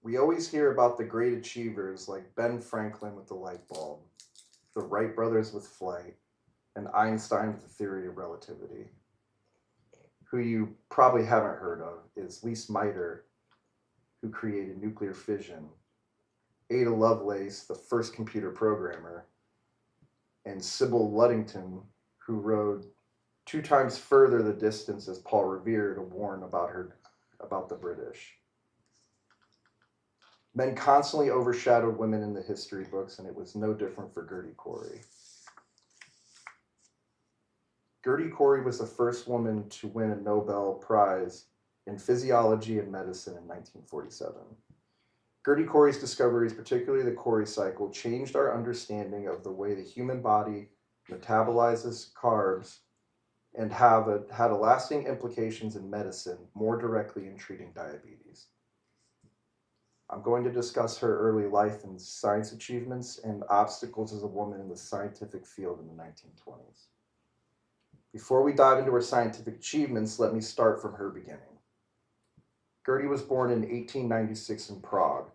We always hear about the great achievers like Ben Franklin with the light bulb, the Wright brothers with flight, and Einstein with the theory of relativity. Who you probably haven't heard of is Lise Meitner, who created nuclear fission, Ada Lovelace, the first computer programmer, and Sybil Ludington, who rode 2 times further the distance as Paul Revere to warn about the British. Men constantly overshadowed women in the history books, and it was no different for Gertie Cori. Gertie Cori was the first woman to win a Nobel Prize in physiology and medicine in 1947. Gertie Cori's discoveries, particularly the Cori cycle, changed our understanding of the way the human body metabolizes carbs and had a lasting implications in medicine, more directly in treating diabetes. I'm going to discuss her early life and science achievements and obstacles as a woman in the scientific field in the 1920s. Before we dive into her scientific achievements, let me start from her beginning. Gertie was born in 1896 in Prague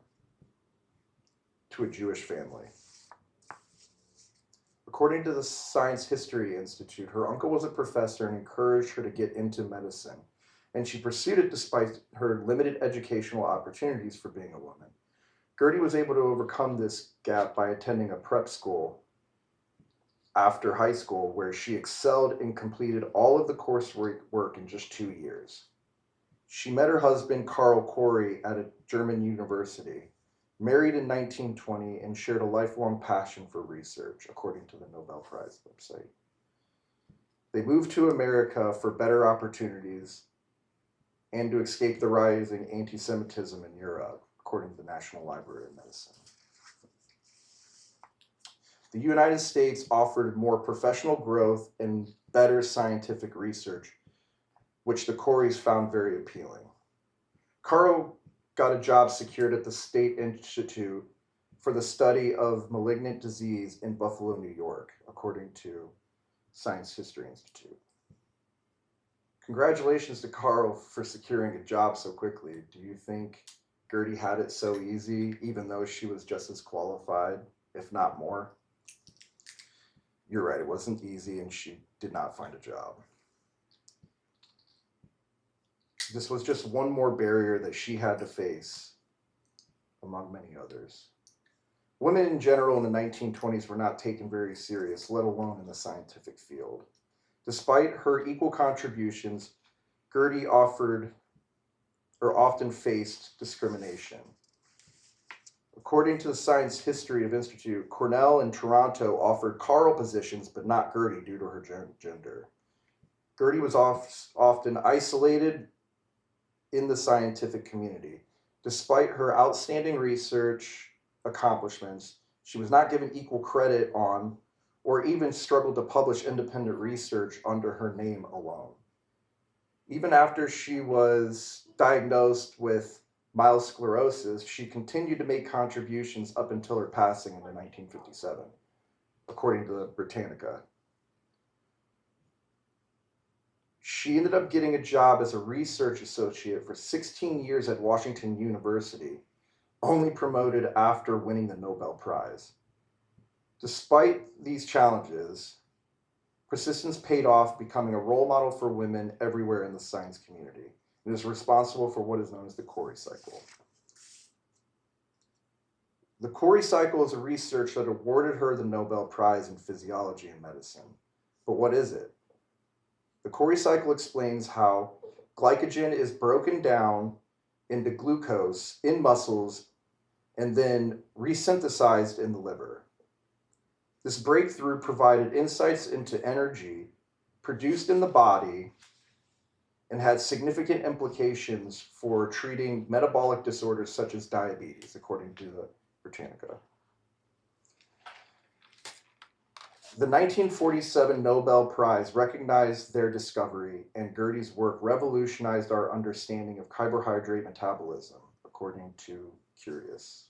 to a Jewish family. According to the Science History Institute, her uncle was a professor and encouraged her to get into medicine, and she pursued it despite her limited educational opportunities for being a woman. Gertie was able to overcome this gap by attending a prep school after high school, where she excelled and completed all of the coursework in just 2 years. She met her husband, Carl Cori, at a German university, married in 1920, and shared a lifelong passion for research, according to the Nobel Prize website. They moved to America for better opportunities and to escape the rising anti-Semitism in Europe, according to the National Library of Medicine. The United States offered more professional growth and better scientific research, which the Coris found very appealing. Carl got a job secured at the State Institute for the study of malignant disease in Buffalo, New York, according to Science History Institute. Congratulations to Carl for securing a job so quickly. Do you think Gertie had it so easy, even though she was just as qualified, if not more? You're right, it wasn't easy, and she did not find a job. This was just one more barrier that she had to face, among many others. Women in general in the 1920s were not taken very serious, let alone in the scientific field. Despite her equal contributions, Gertie often faced discrimination. According to the Science History of Institute, Cornell and Toronto offered Carl positions, but not Gertie due to her gender. Gertie was often isolated in the scientific community. Despite her outstanding research accomplishments, she was not given equal credit on, or even struggled to publish independent research under her name alone. Even after she was diagnosed with myelosclerosis, she continued to make contributions up until her passing in 1957, according to the Britannica. She ended up getting a job as a research associate for 16 years at Washington University, only promoted after winning the Nobel Prize. Despite these challenges, persistence paid off, becoming a role model for women everywhere in the science community. It is responsible for what is known as the Cori cycle. The Cori cycle is a research that awarded her the Nobel Prize in physiology and medicine. But what is it? The Cori cycle explains how glycogen is broken down into glucose in muscles and then resynthesized in the liver. This breakthrough provided insights into energy produced in the body and had significant implications for treating metabolic disorders such as diabetes, according to the Britannica. The 1947 Nobel Prize recognized their discovery, and Gertie's work revolutionized our understanding of carbohydrate metabolism, according to Curious.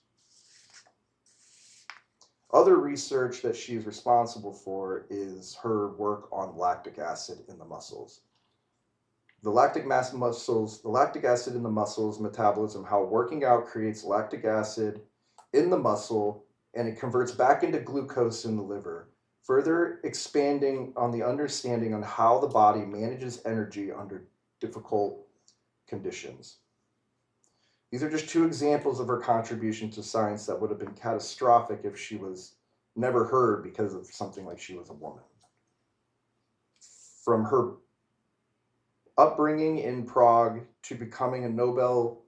Other research that she is responsible for is her work on lactic acid in the muscles. the lactic acid in the muscles metabolism, how working out creates lactic acid in the muscle and it converts back into glucose in the liver, further expanding on the understanding on how the body manages energy under difficult conditions. These are just two examples of her contribution to science that would have been catastrophic if she was never heard because of something like she was a woman. From her upbringing in Prague to becoming a Nobel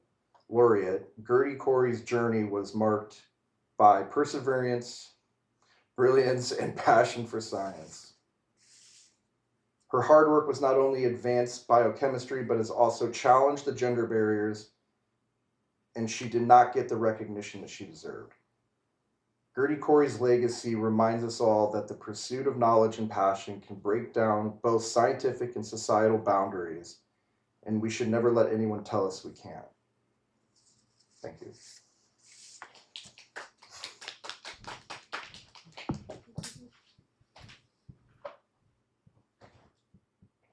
laureate, Gertie Corey's journey was marked by perseverance, brilliance, and passion for science. Her hard work was not only advanced biochemistry, but has also challenged the gender barriers, and she did not get the recognition that she deserved. Gertie Corey's legacy reminds us all that the pursuit of knowledge and passion can break down both scientific and societal boundaries, and we should never let anyone tell us we can't. Thank you.